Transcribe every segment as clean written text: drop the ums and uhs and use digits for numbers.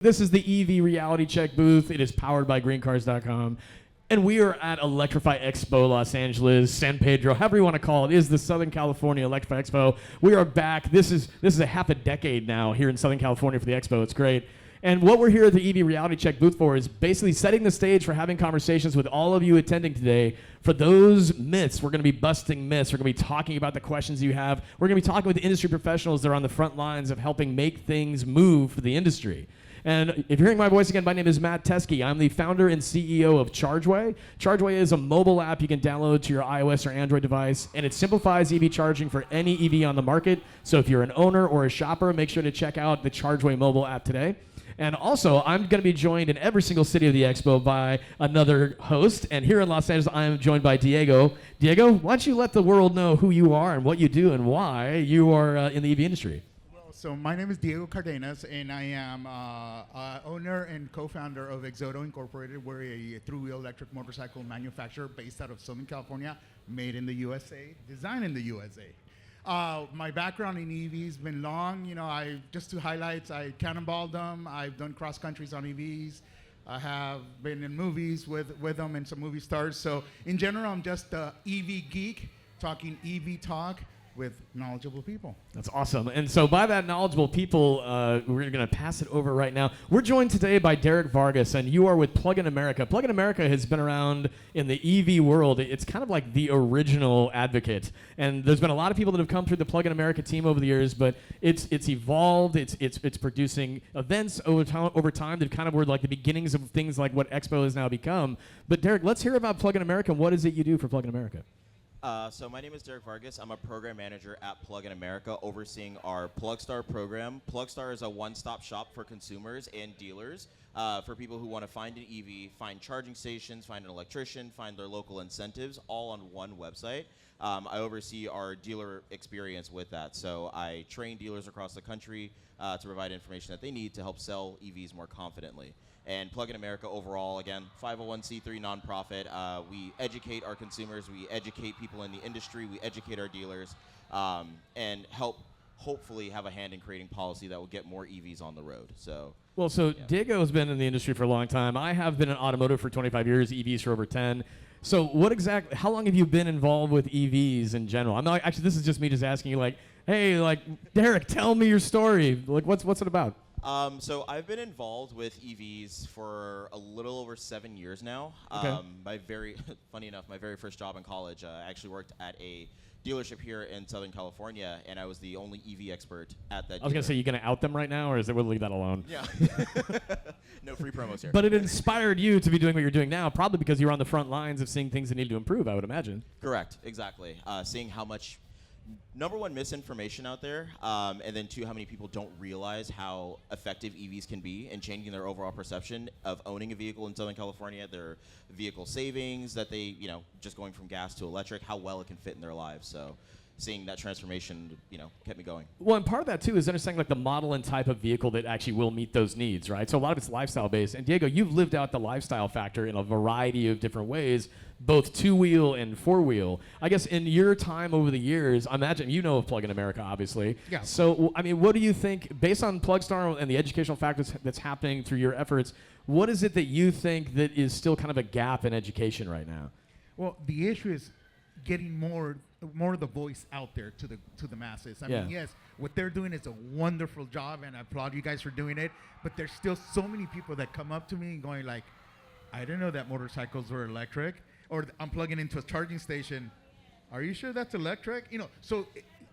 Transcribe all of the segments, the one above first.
This is the EV Reality Check booth. It is powered by greencars.com. And we are at Electrify Expo Los Angeles, San Pedro, however you want to call it. It is the Southern California Electrify Expo. We are back. This is a half a decade now here in Southern California for the Expo. It's great. And what we're here at the EV Reality Check booth for is basically setting the stage for having conversations with all of you attending today. For those myths, we're going to be busting myths. We're going to be talking about the questions you have. We're going to be talking with industry professionals that are on the front lines of helping make things move for the industry. And if you're hearing my voice again, my name is Matt Teskey. I'm the founder and CEO of ChargeWay. ChargeWay is a mobile app you can download to your iOS or Android device, and it simplifies EV charging for any EV on the market. So if you're an owner or a shopper, make sure to check out the ChargeWay mobile app today. And also, I'm going to be joined in every single city of the Expo by another host. And here in Los Angeles, I am joined by Diego. Diego, why don't you let the world know who you are and what you do and why you are in the EV industry? So my name is Diego Cardenas, and I am owner and co-founder of Exodo Incorporated. We're a three-wheel electric motorcycle manufacturer based out of Southern California, made in the USA, designed in the USA. My background in EVs has been long. You know, just to highlight, I cannonballed them. I've done cross countries on EVs. I have been in movies with them and some movie stars. So in general, I'm just a EV geek, talking EV talk with knowledgeable people. That's awesome. And so by that knowledgeable people, we're going to pass it over right now. We're joined today by Derrick Vargas, and you are with Plug-in America. Plug-in America has been around in the EV world. It's kind of like the original advocate. And there's been a lot of people that have come through the Plug-in America team over the years, but it's evolved. It's producing events over time that kind of were like the beginnings of things like what Expo has now become. But Derrick, let's hear about Plug-in America. What is it you do for Plug-in America? So my name is Derrick Vargas. I'm a program manager at Plug-in America, overseeing our PlugStar program. PlugStar is a one-stop shop for consumers and dealers, for people who want to find an EV, find charging stations, find an electrician, find their local incentives, all on one website. I oversee our dealer experience with that. So I train dealers across the country to provide information that they need to help sell EVs more confidently. And Plug-in America overall, again, 501c3 nonprofit. We educate our consumers, we educate people in the industry, we educate our dealers, and help hopefully have a hand in creating policy that will get more EVs on the road. So, yeah. Diego has been in the industry for a long time. I have been in automotive for 25 years, EVs for over 10. So how long have you been involved with EVs in general? I'm not, actually, this is just me just asking you, like, hey, like, Derrick, tell me your story. Like, what's it about? So I've been involved with EVs for a little over 7 years now. Okay. Funny enough, my very first job in college, I actually worked at a dealership here in Southern California, and I was the only EV expert at that. I was going to say, you going to out them right now, or we'll leave that alone? Yeah. No free promos here. But it inspired you to be doing what you're doing now, probably because you're on the front lines of seeing things that need to improve, I would imagine. Correct, exactly. Seeing how much, number one, misinformation out there, and then two, how many people don't realize how effective EVs can be in changing their overall perception of owning a vehicle in Southern California, their vehicle savings that they, just going from gas to electric, how well it can fit in their lives. So seeing that transformation, kept me going. Well, and part of that, too, is understanding like the model and type of vehicle that actually will meet those needs, right? So a lot of it's lifestyle-based. And Diego, you've lived out the lifestyle factor in a variety of different ways, both two-wheel and four-wheel. I guess in your time over the years, I imagine you know of Plug-in America, obviously. Yeah. So, I mean, what do you think, based on PlugStar and the educational factors that's happening through your efforts, what is it that you think that is still kind of a gap in education right now? Well, the issue is getting more of the voice out there to the masses. I mean, yes, what they're doing is a wonderful job, and I applaud you guys for doing it. But there's still so many people that come up to me and going like, I didn't know that motorcycles were electric, or I'm plugging into a charging station. Are you sure that's electric? So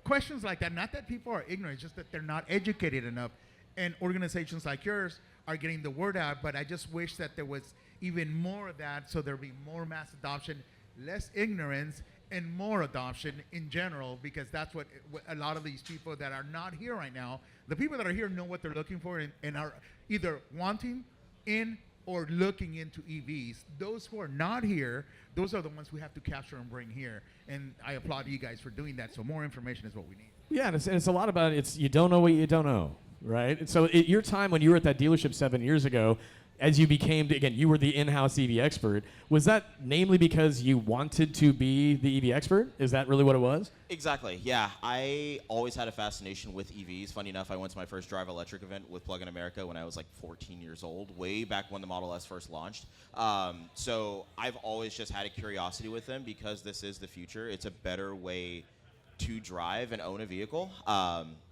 questions like that. Not that people are ignorant, it's just that they're not educated enough. And organizations like yours are getting the word out. But I just wish that there was even more of that, so there'd be more mass adoption, less ignorance, and more adoption in general, because that's what a lot of these people that are not here right now, the people that are here know what they're looking for and are either wanting in or looking into EVs. Those who are not here, those are the ones we have to capture and bring here. And I applaud you guys for doing that. So more information is what we need. Yeah, and it's a lot about you don't know what you don't know, right? And so at your time when you were at that dealership 7 years ago, as you became, again, you were the in-house EV expert. Was that namely because you wanted to be the EV expert? Is that really what it was? Exactly, yeah. I always had a fascination with EVs. Funny enough, I went to my first Drive Electric event with Plug in America when I was like 14 years old, way back when the Model S first launched. So I've always just had a curiosity with them because this is the future. It's a better way to drive and own a vehicle.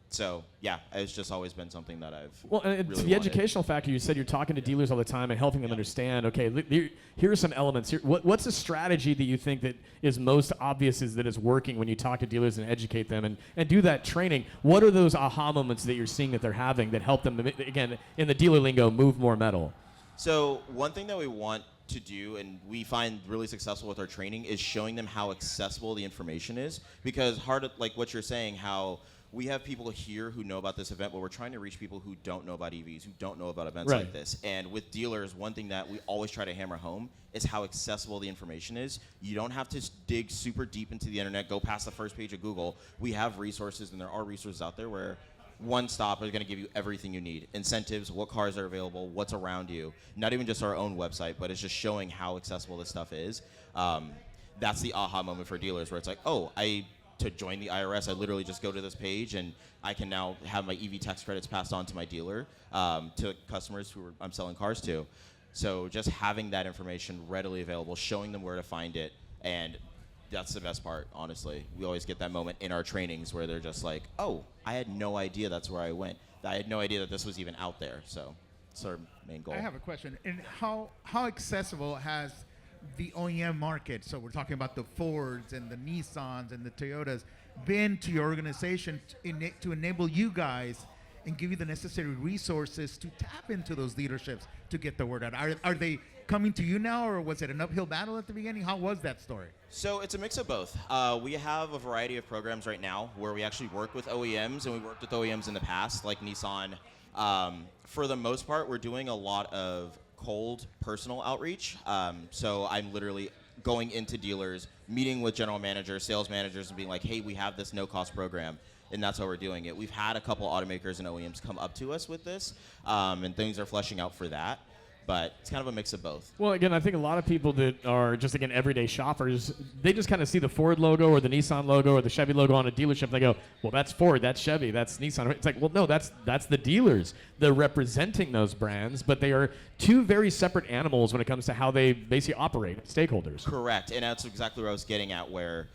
So yeah, it's just always been something that I've and really the wanted. educational factor. You said you're talking to dealers all the time and helping them understand. Okay, here are some elements. What's a strategy that you think that is most obvious is that is working when you talk to dealers and educate them and do that training? What are those aha moments that you're seeing that they're having that help them, again, in the dealer lingo, move more metal? So one thing that we want to do and we find really successful with our training is showing them how accessible the information is, because like what you're saying, how we have people here who know about this event, but we're trying to reach people who don't know about EVs, who don't know about events like this. And with dealers, one thing that we always try to hammer home is how accessible the information is. You don't have to dig super deep into the internet, go past the first page of Google. We have resources, and there are resources out there where one stop is going to give you everything you need. Incentives, what cars are available, what's around you. Not even just our own website, but it's just showing how accessible this stuff is. That's the aha moment for dealers, where it's like, oh, to join the IRS, I literally just go to this page and I can now have my EV tax credits passed on to my dealer, to customers who I'm selling cars to. So just having that information readily available, showing them where to find it, and that's the best part, honestly. We always get that moment in our trainings where they're just like, oh, I had no idea that's where I went. I had no idea that this was even out there. So it's our main goal. I have a question. And how accessible has the OEM market, so we're talking about the Fords and the Nissans and the Toyotas, been to your organization to enable you guys and give you the necessary resources to tap into those leaderships to get the word out? Are they coming to you now, or was it an uphill battle at the beginning? How was that story? So it's a mix of both. We have a variety of programs right now where we actually work with OEMs, and we worked with OEMs in the past, like Nissan. For the most part, we're doing a lot of cold personal outreach. So I'm literally going into dealers, meeting with general managers, sales managers, and being like, hey, we have this no-cost program, and that's how we're doing it. We've had a couple automakers and OEMs come up to us with this, and things are fleshing out for that. But it's kind of a mix of both. Well, again, I think a lot of people that are just, again, everyday shoppers, they just kind of see the Ford logo or the Nissan logo or the Chevy logo on a dealership. They go, well, that's Ford, that's Chevy, that's Nissan. It's like, well, no, that's the dealers. They're representing those brands, but they are two very separate animals when it comes to how they basically operate, stakeholders. Correct, and that's exactly what I was getting at, where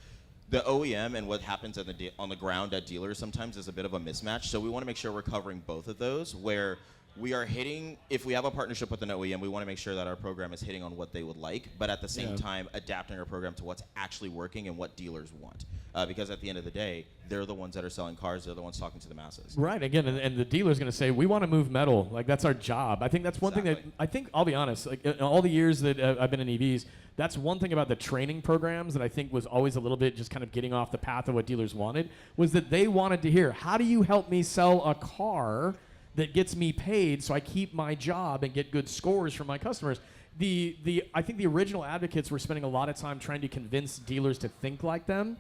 the OEM and what happens on the ground at dealers sometimes is a bit of a mismatch. So we want to make sure we're covering both of those, where we are hitting, if we have a partnership with an OEM, we want to make sure that our program is hitting on what they would like, but at the same time, adapting our program to what's actually working and what dealers want. Because at the end of the day, they're the ones that are selling cars, they're the ones talking to the masses. Right, again, and the dealer's going to say, we want to move metal. Like, that's our job. I think that's one thing that, I think, I'll be honest, like, in all the years that I've been in EVs, that's one thing about the training programs that I think was always a little bit just kind of getting off the path of what dealers wanted, was that they wanted to hear, how do you help me sell a car that gets me paid so I keep my job and get good scores from my customers? I think the original advocates were spending a lot of time trying to convince dealers to think like them,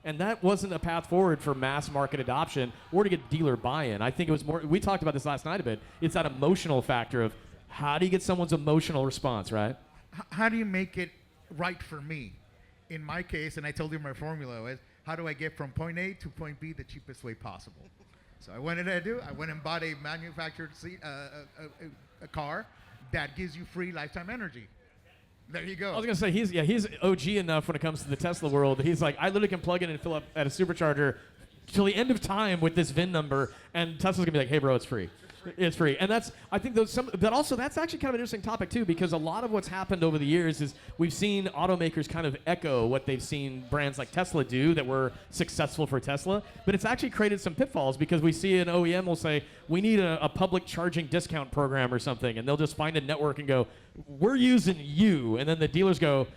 and that wasn't a path forward for mass market adoption or to get dealer buy-in. I think it was more, we talked about this last night a bit, it's that emotional factor of how do you get someone's emotional response, right? How do you make it right for me? In my case, and I told you my formula was, how do I get from point A to point B the cheapest way possible? So I went and bought a manufactured a car that gives you free lifetime energy. There you go. I was going to say, he's OG enough when it comes to the Tesla world. He's like, I literally can plug in and fill up at a supercharger till the end of time with this VIN number, and Tesla's going to be like, hey, bro, it's free. It's free. And that's, I think but also that's actually kind of an interesting topic too, because a lot of what's happened over the years is we've seen automakers kind of echo what they've seen brands like Tesla do that were successful for Tesla, but it's actually created some pitfalls because we see an OEM will say, we need a public charging discount program or something, and they'll just find a network and go, we're using you. And then the dealers go,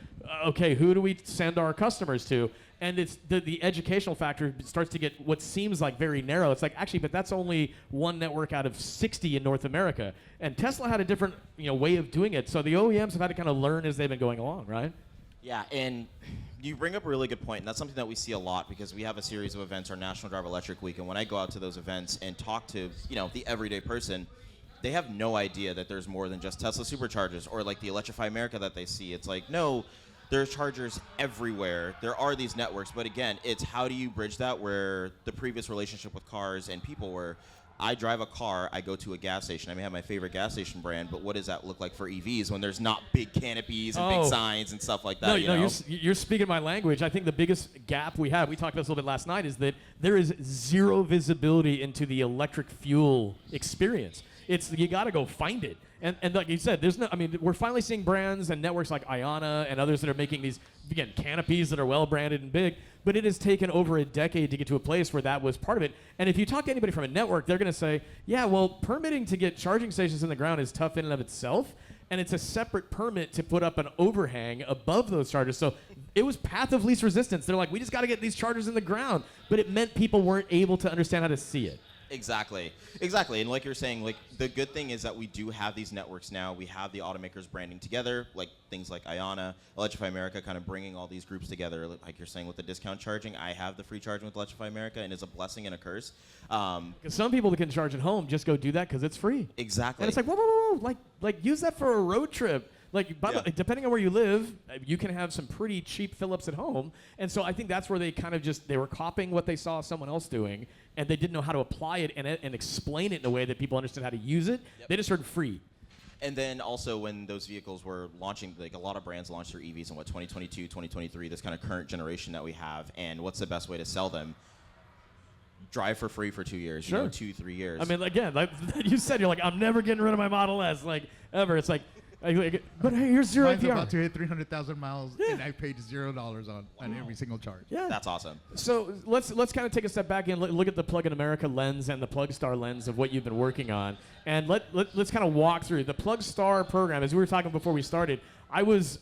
okay, who do we send our customers to? And it's the educational factor starts to get what seems like very narrow. It's like, actually, but that's only one network out of 60 in North America. And Tesla had a different way of doing it. So the OEMs have had to kind of learn as they've been going along, right? Yeah, and you bring up a really good point, and that's something that we see a lot because we have a series of events, our National Drive Electric Week, and when I go out to those events and talk to the everyday person, they have no idea that there's more than just Tesla superchargers or like the Electrify America that they see. It's like, no, there's chargers everywhere. There are these networks, but again, it's how do you bridge that where the previous relationship with cars and people were, I drive a car, I go to a gas station. I may have my favorite gas station brand, but what does that look like for EVs when there's not big canopies and big signs and stuff like that? No, you know? you're speaking my language. I think the biggest gap we have, we talked about this a little bit last night, is that there is zero visibility into the electric fuel experience. You got to go find it. And like you said, we're finally seeing brands and networks like Iona and others that are making these, again, canopies that are well branded and big, but it has taken over a decade to get to a place where that was part of it. And if you talk to anybody from a network, they're going to say, yeah, well, permitting to get charging stations in the ground is tough in and of itself, and it's a separate permit to put up an overhang above those chargers. So it was path of least resistance. They're like, we just got to get these chargers in the ground, but it meant people weren't able to understand how to see it. Exactly. And like you're saying, like the good thing is that we do have these networks now. We have the automakers branding together, like things like Iona, Electrify America, kind of bringing all these groups together. Like you're saying with the discount charging, I have the free charging with Electrify America, and it's a blessing and a curse. Because some people that can charge at home just go do that because it's free. Exactly. And it's like, whoa, like use that for a road trip. Like, depending on where you live, you can have some pretty cheap fill-ups at home. And so I think that's where they kind of they were copying what they saw someone else doing, and they didn't know how to apply it and explain it in a way that people understood how to use it. Yep. They just heard free. And then also when those vehicles were launching, like a lot of brands launched their EVs in 2022, 2023, this kind of current generation that we have. And what's the best way to sell them? Drive for free for 2 years, sure. 2-3 years. I mean, again, like you said, you're like, I'm never getting rid of my Model S, like, ever. It's like, but hey, here's zero Mine's APR. about to hit 300,000 miles, and I paid $0 on every single charge. Yeah, that's awesome. So let's kind of take a step back and look at the Plug in America lens and the PlugStar lens of what you've been working on, and let's kind of walk through the PlugStar program. As we were talking before we started, I was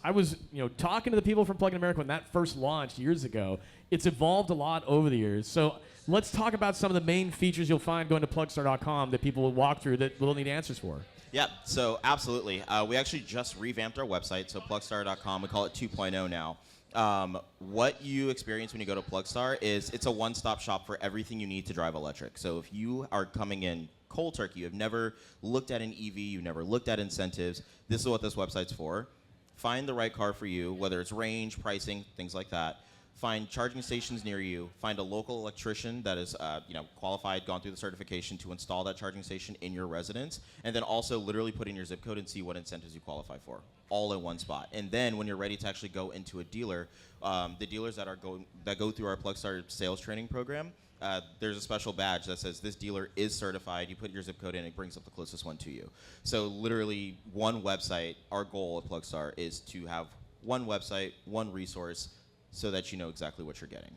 talking to the people from Plug in America when that first launched years ago. It's evolved a lot over the years. So let's talk about some of the main features you'll find going to plugstar.com that people will walk through that we'll need answers for. Yeah, so absolutely. We actually just revamped our website, so plugstar.com. We call it 2.0 now. What you experience when you go to Plugstar is it's a one-stop shop for everything you need to drive electric. So if you are coming in cold turkey, you have never looked at an EV, you've never looked at incentives, this is what this website's for. Find the right car for you, whether it's range, pricing, things like that. Find charging stations near you. Find a local electrician that is qualified, gone through the certification to install that charging station in your residence, and then also literally put in your zip code and see what incentives you qualify for, all in one spot. And then when you're ready to actually go into a dealer, the dealers that go through our PlugStar sales training program, there's a special badge that says this dealer is certified. You put your zip code in, it brings up the closest one to you. So literally one website. Our goal at PlugStar is to have one website, one resource, so that you know exactly what you're getting.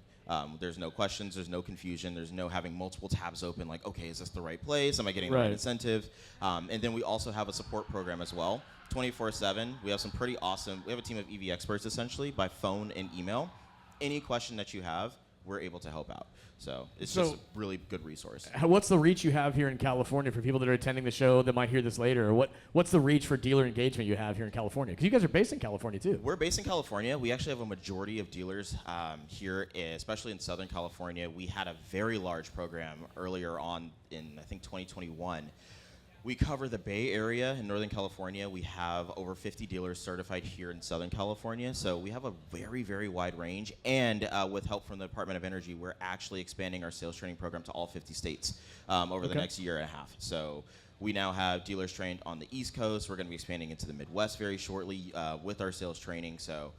There's no questions, there's no confusion, there's no having multiple tabs open like, okay, is this the right place? Am I getting the right incentive? And then we also have a support program as well, 24/7. We have some pretty awesome, we have a team of EV experts essentially by phone and email. Any question that you have, we're able to help out. So it's just a really good resource. What's the reach you have here in California for people that are attending the show that might hear this later? Or what's the reach for dealer engagement you have here in California? Because you guys are based in California too. We're based in California. We actually have a majority of dealers here, especially in Southern California. We had a very large program earlier on in, I think, 2021. We cover the Bay Area in Northern California. We have over 50 dealers certified here in Southern California. So we have a very, very wide range. And with help from the Department of Energy, we're actually expanding our sales training program to all 50 states over the next year and a half. So we now have dealers trained on the East Coast. We're going to be expanding into the Midwest very shortly with our sales training. So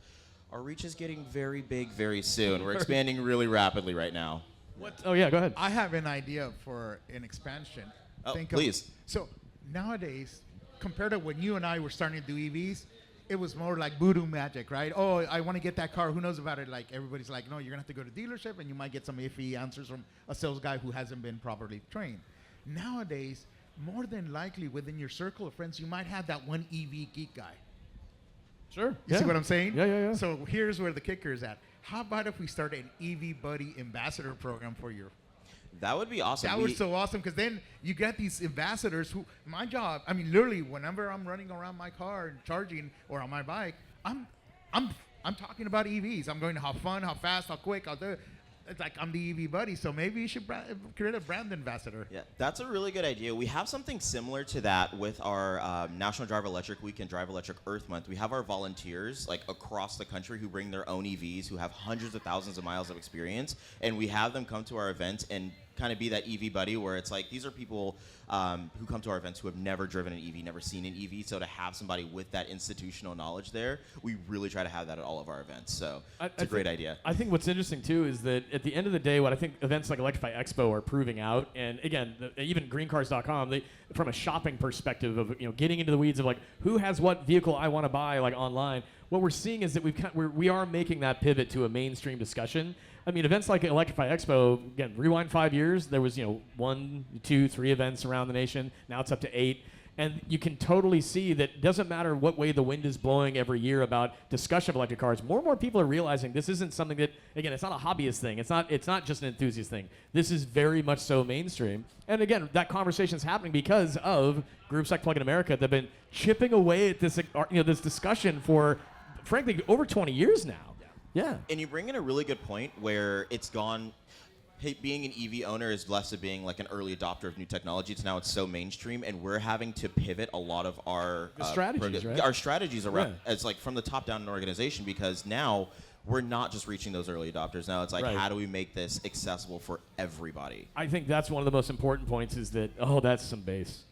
our reach is getting very big very soon. We're expanding really rapidly right now. Oh, yeah, go ahead. I have an idea for an expansion. Oh, please. So nowadays, compared to when you and I were starting to do EVs, it was more like voodoo magic, right? Oh, I want to get that car. Who knows about it? Like everybody's like, no, you're going to have to go to dealership and you might get some iffy answers from a sales guy who hasn't been properly trained. Nowadays, more than likely within your circle of friends, you might have that one EV geek guy. Sure. You see what I'm saying? Yeah. So here's where the kicker is at. How about if we start an EV Buddy ambassador program for your... That would be awesome. That was so awesome because then you get these ambassadors who, my job, I mean, literally, whenever I'm running around my car and charging or on my bike, I'm talking about EVs. I'm going to how fun, how fast, how quick, I'll do it. it's like I'm the EV buddy, so maybe you should create a brand ambassador. Yeah, that's a really good idea. We have something similar to that with our National Drive Electric Week and Drive Electric Earth Month. We have our volunteers like across the country who bring their own EVs, who have hundreds of thousands of miles of experience, and we have them come to our events and kind of be that EV buddy where it's like these are people who come to our events who have never driven an EV, never seen an EV. So to have somebody with that institutional knowledge there, we really try to have that at all of our events. So it's a great idea. I think what's interesting too is that at the end of the day, what I think events like Electrify Expo are proving out, and again, even greencars.com, they, from a shopping perspective of getting into the weeds of like who has what vehicle I want to buy like online, what we're seeing is that we are making that pivot to a mainstream discussion. I mean, events like Electrify Expo, again, rewind 5 years, there was 1, 2, 3 events around the nation. Now it's up to 8. And you can totally see that it doesn't matter what way the wind is blowing every year about discussion of electric cars. More and more people are realizing this isn't something that, again, it's not a hobbyist thing. It's not just an enthusiast thing. This is very much so mainstream. And again, that conversation is happening because of groups like Plug-in America that have been chipping away at this, this discussion for, frankly, over 20 years now. Yeah. And you bring in a really good point where it's gone. Hey, being an EV owner is less of being like an early adopter of new technology. It's now it's so mainstream, and we're having to pivot a lot of our strategies, right? Our strategies around as like from the top down in an organization, because now we're not just reaching those early adopters. Now it's like, how do we make this accessible for everybody? I think that's one of the most important points is that, that's some bass.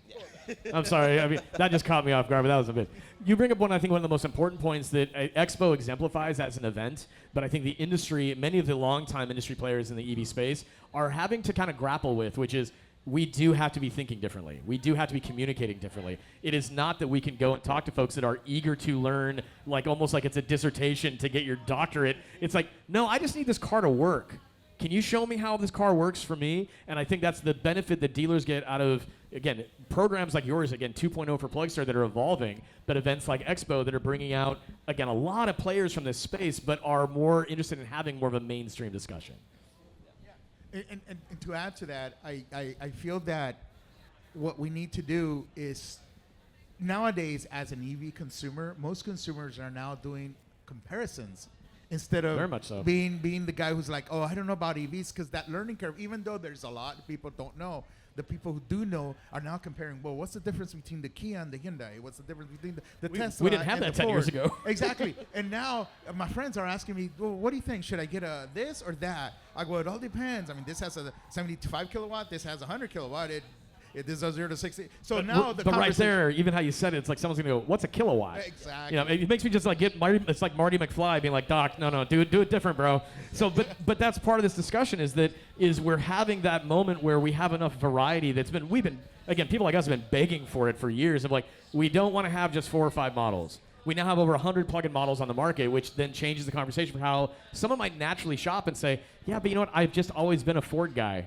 I'm sorry. I mean, that just caught me off guard, but that was a bit. You bring up one of the most important points that Expo exemplifies as an event, but I think the industry, many of the longtime industry players in the EV space are having to kind of grapple with, which is we do have to be thinking differently. We do have to be communicating differently. It is not that we can go and talk to folks that are eager to learn, like almost like it's a dissertation to get your doctorate. It's like, no, I just need this car to work. Can you show me how this car works for me? And I think that's the benefit that dealers get out of, again, programs like yours, again, 2.0 for Plugstar that are evolving, but events like Expo that are bringing out, again, a lot of players from this space, but are more interested in having more of a mainstream discussion. And to add to that, I feel that what we need to do is, nowadays, as an EV consumer, most consumers are now doing comparisons instead of very much so. being the guy who's like, oh, I don't know about EVs, because that learning curve, even though there's a lot of people don't know, the people who do know are now comparing, well, what's the difference between the Kia and the Hyundai? What's the difference between the Tesla we didn't have and that the 10 years Ford? ago. Exactly. And now my friends are asking me, well, what do you think? Should I get a this or that? I go, it all depends. I mean, this has a 75 kilowatt. This has 100 kilowatt. This is 0 to 60. So but now but right there, even how you said it, it's like someone's gonna go, "What's a kilowatt?" Exactly. It makes me just like get Marty. It's like Marty McFly being like, "Doc, no, do it different, bro." So, but that's part of this discussion is we're having that moment where we have enough variety we've been again, people like us have been begging for it for years. Of like, we don't want to have just 4 or 5 models. We now have over 100 plug-in models on the market, which then changes the conversation for how someone might naturally shop and say, "Yeah, but you know what? I've just always been a Ford guy."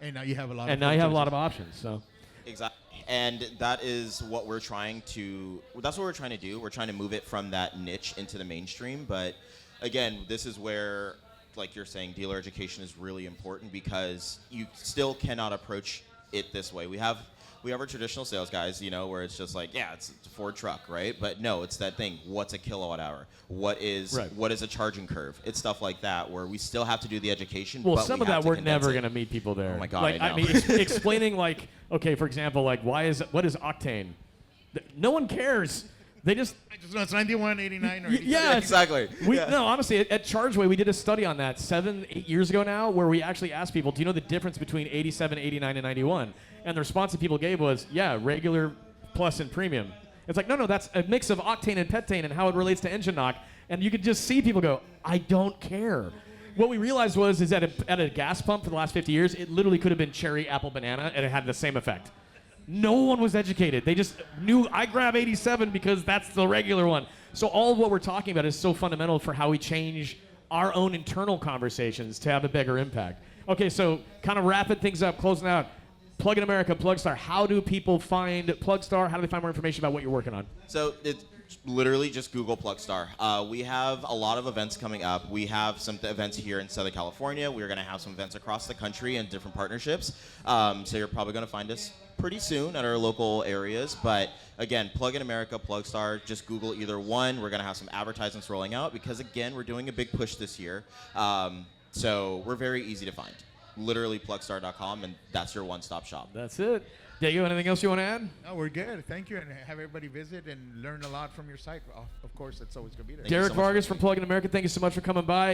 And now you have a lot. And now you have a lot of options. So. Exactly. And that is what we're trying to do. We're trying to move it from that niche into the mainstream. But again, this is where, like you're saying, dealer education is really important, because you still cannot approach it this way. We have our traditional sales guys, where it's just like, yeah, it's a Ford truck, right? But no, it's that thing. What's a kilowatt hour? What is a charging curve? It's stuff like that where we still have to do the education. Well, but some of that we're never going to meet people there. Oh my God, like, I know. mean, explaining like, okay, for example, like what is octane? No one cares. They just. I just know it's 91, 89, or 87. Yeah, exactly. No, honestly, at ChargeWay, we did a study on that 7-8 years ago now, where we actually asked people, do you know the difference between 87, 89, and 91? And the response that people gave was, yeah, regular, plus, and premium. It's like, no, that's a mix of octane and petane and how it relates to engine knock. And you could just see people go, I don't care. What we realized is at a gas pump for the last 50 years, it literally could have been cherry, apple, banana, and it had the same effect. No one was educated. They just knew I grab 87 because that's the regular one. So all of what we're talking about is so fundamental for how we change our own internal conversations to have a bigger impact. Okay, so kind of wrapping things up, closing out. Plug-in America, Plugstar. How do people find Plugstar? How do they find more information about what you're working on? So it's literally just Google Plugstar. We have a lot of events coming up. We have some events here in Southern California. We're going to have some events across the country and different partnerships. So you're probably going to find us pretty soon at our local areas. But again, Plug-in America, Plugstar, just Google either one. We're going to have some advertisements rolling out because, again, we're doing a big push this year So we're very easy to find. Literally plugstar.com, and that's your one-stop shop. That's it. Diego, anything else you want to add? No, we're good. Thank you, and have everybody visit and learn a lot from your site. Of course, it's always going to be there. Thank you Derrick so much for Vargas having from me. Plug in America, thank you so much for coming by.